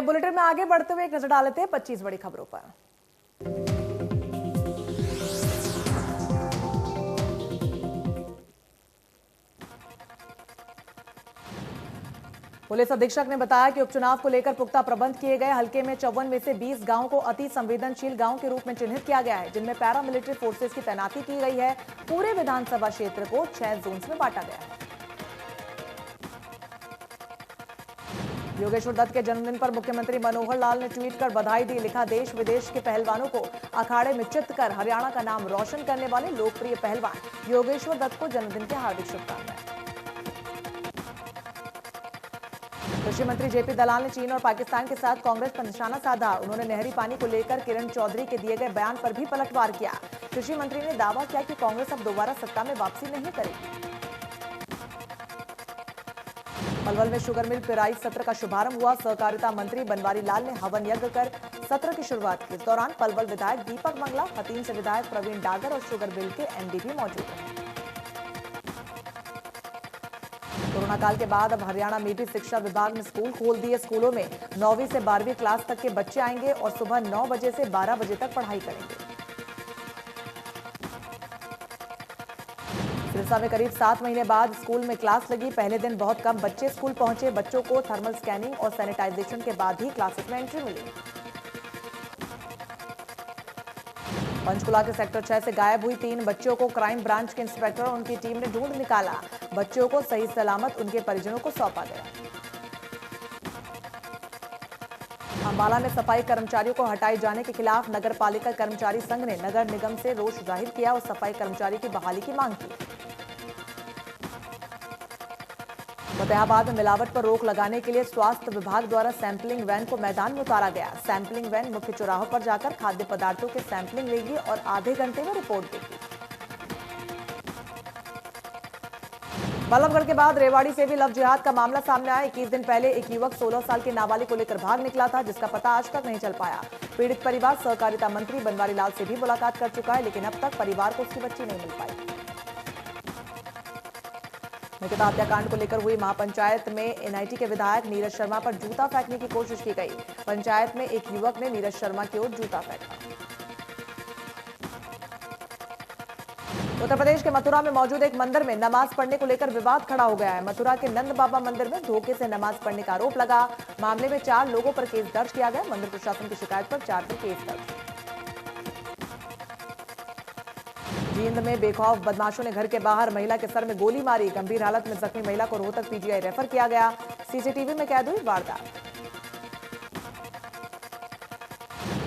Bulletin में आगे बढ़ते हुए एक नजर डालते हैं 25 बड़ी खबरों पर। पुलिस अधीक्षक ने बताया कि उपचुनाव को लेकर पुख्ता प्रबंध किए गए। हल्के में 54 में से 20 गांवों को अति संवेदनशील गांव के रूप में चिन्हित किया गया है, जिनमें पैरामिलिट्री फोर्सेस की तैनाती की गई है। पूरे विधानसभा क्षेत्र को 6 जोन्स में बांटा गया है। योगेश्वर दत्त के जन्मदिन पर मुख्यमंत्री मनोहर लाल ने ट्वीट कर बधाई दी। लिखा, देश विदेश के पहलवानों को अखाड़े में चित कर हरियाणा का नाम रोशन करने वाले लोकप्रिय पहलवान योगेश्वर दत्त को जन्मदिन की हार्दिक शुभकामनाएं। कृषि मंत्री जेपी दलाल ने चीन और पाकिस्तान के साथ कांग्रेस पर निशाना साधा। उन्होंने नहरी पानी को लेकर किरण चौधरी के दिए गए बयान पर भी पलटवार किया। कृषि मंत्री ने दावा किया कि कांग्रेस अब दोबारा सत्ता में वापसी नहीं करेगी। पलवल में शुगर मिल पिराई सत्र का शुभारंभ हुआ। सहकारिता मंत्री बनवारी लाल ने हवन यज्ञ कर सत्र की शुरुआत की। इस दौरान पलवल विधायक दीपक मंगला, हतीन से विधायक प्रवीण डागर और शुगर मिल के एमडी भी मौजूद रहे। कोरोना काल के बाद अब हरियाणा में भी शिक्षा विभाग ने स्कूल खोल दिए। स्कूलों में 9वीं से 12वीं क्लास तक के बच्चे आएंगे और सुबह 9 बजे से 12 बजे तक पढ़ाई करेंगे। सिरसा में करीब 7 महीने बाद स्कूल में क्लास लगी। पहले दिन बहुत कम बच्चे स्कूल पहुंचे। बच्चों को थर्मल स्कैनिंग और सैनिटाइजेशन के बाद ही क्लासेस में एंट्री मिली। पंचकुला के सेक्टर 6 से गायब हुई 3 बच्चों को क्राइम ब्रांच के इंस्पेक्टर और उनकी टीम ने ढूंढ निकाला। बच्चों को सही सलामत उनके परिजनों को सौंपा गया। अंबाला में सफाई कर्मचारियों को हटाए जाने के खिलाफ नगर पालिका कर्मचारी संघ ने नगर निगम से रोष जाहिर किया और सफाई कर्मचारी की बहाली की मांग की। फतेहाबाद में मिलावट पर रोक लगाने के लिए स्वास्थ्य विभाग द्वारा सैंपलिंग वैन को मैदान में उतारा गया। सैंपलिंग वैन मुख्य चौराहों पर जाकर खाद्य पदार्थों के सैंपलिंग लेगी और आधे घंटे में रिपोर्ट देगी। बल्लभगढ़ के बाद रेवाड़ी से भी लव जिहाद का मामला सामने आया। 21 दिन पहले एक युवक 16 साल के नाबालिग को लेकर भाग निकला था, जिसका पता आज तक नहीं चल पाया। पीड़ित परिवार सहकारिता मंत्री बनवारी लाल से भी मुलाकात कर चुका है, लेकिन अब तक परिवार को उसकी बच्ची नहीं मिल पाई। निकिता हत्याकांड को लेकर हुई महापंचायत में एनआईटी के विधायक नीरज शर्मा पर जूता फेंकने की कोशिश की गई। पंचायत में एक युवक ने नीरज शर्मा की ओर जूता फेंका। उत्तर प्रदेश के मथुरा में मौजूद एक मंदिर में नमाज पढ़ने को लेकर विवाद खड़ा हो गया है। मथुरा के नंद बाबा मंदिर में धोखे से नमाज पढ़ने का आरोप लगा। मामले में 4 लोगों पर केस दर्ज किया गया। मंदिर प्रशासन की शिकायत पर 4 पर केस दर्ज। जींद में बेखौफ बदमाशों ने घर के बाहर महिला के सर में गोली मारी। गंभीर हालत में जख्मी महिला को रोहतक पीजीआई रेफर किया गया। सीसीटीवी में कैद हुई वारदात।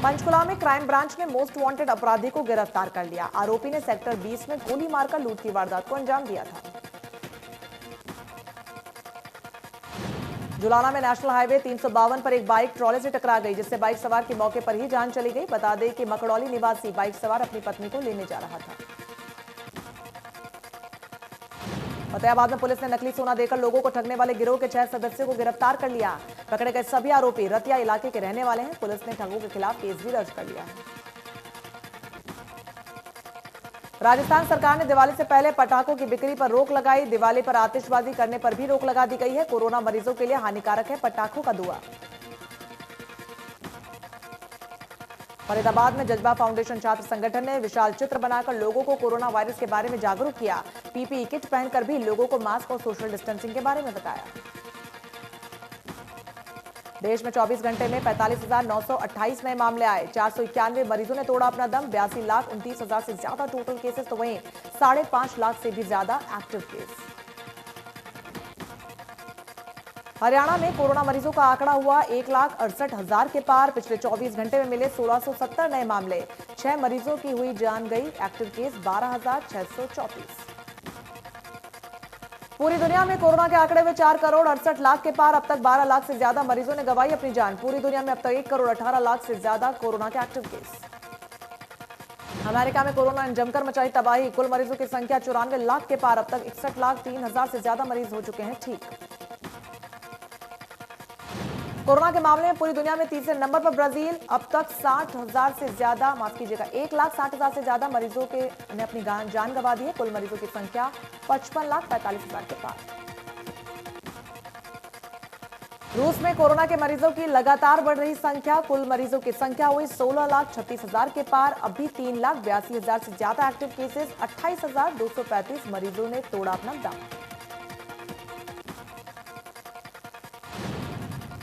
पंचकुला में क्राइम ब्रांच ने मोस्ट वांटेड अपराधी को गिरफ्तार कर लिया। आरोपी ने सेक्टर 20 में गोली मारकर लूट की वारदात को अंजाम दिया था। जुलाना में नेशनल हाईवे 352 पर एक बाइक ट्रॉले से टकरा गई, जिससे बाइक सवार की मौके पर ही जान चली गई। बता दें कि मकड़ौली निवासी बाइक सवार अपनी पत्नी को लेने जा रहा था। फतेहाबाद में पुलिस ने नकली सोना देकर लोगों को ठगने वाले गिरोह के 6 सदस्यों को गिरफ्तार कर लिया। पकड़े गए सभी आरोपी रतिया इलाके के रहने वाले हैं। पुलिस ने ठगों के खिलाफ केस भी दर्ज कर लिया है। राजस्थान सरकार ने दिवाली से पहले पटाखों की बिक्री पर रोक लगाई। दिवाली पर आतिशबाजी करने पर भी रोक लगा दी गई है। कोरोना मरीजों के लिए हानिकारक है पटाखों का धुआं। फरीदाबाद में जज्बा फाउंडेशन छात्र संगठन ने विशाल चित्र बनाकर लोगों को कोरोना वायरस के बारे में जागरूक किया। पीपीई किट पहनकर भी लोगों को मास्क और सोशल डिस्टेंसिंग के बारे में बताया। देश में 24 घंटे में 45,928 नए मामले आए। 491 मरीजों ने तोड़ा अपना दम। 82,29,000 से ज्यादा टोटल केसेस, तो वहीं 5.5 लाख से भी ज्यादा एक्टिव केस। हरियाणा में कोरोना मरीजों का आंकड़ा हुआ 1,68,000 के पार। पिछले 24 घंटे में मिले 1670 नए मामले। 6 मरीजों की हुई जान गई। Active case 12,634। पूरी दुनिया में कोरोना के आंकड़े में 4 करोड़ 68 लाख के पार। अब तक 12 लाख से ज्यादा मरीजों ने गंवाई अपनी जान। पूरी दुनिया में अब तक 1 करोड़ 18 लाख से ज्यादा कोरोना के एक्टिव केस। अमेरिका में कोरोना ने जमकर मचाई तबाही। कुल मरीजों की संख्या 94 लाख के पार। अब तक 61,03,000 से ज्यादा मरीज हो चुके हैं ठीक। कोरोना के मामले में पूरी दुनिया में तीसरे नंबर पर ब्राजील। अब तक 60,000 से ज्यादा 1,60,000 से ज्यादा मरीजों ने अपनी जान गंवा दी है। कुल मरीजों की संख्या 55,45,000 के पार। रूस में कोरोना के मरीजों की लगातार बढ़ रही संख्या। कुल मरीजों की संख्या हुई 16,36,000 के पार। अभी 3,82,000 से ज्यादा एक्टिव केसेस। 28,235 मरीजों ने तोड़ा अपना दम।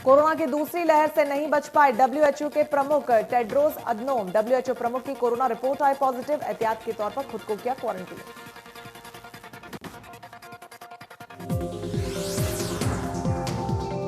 कोरोना की दूसरी लहर से नहीं बच पाए डब्ल्यूएचओ के प्रमुख टेड्रोस अदनोम। डब्ल्यूएचओ प्रमुख की कोरोना रिपोर्ट आई पॉजिटिव। एहतियात के तौर पर खुद को किया क्वारंटीन।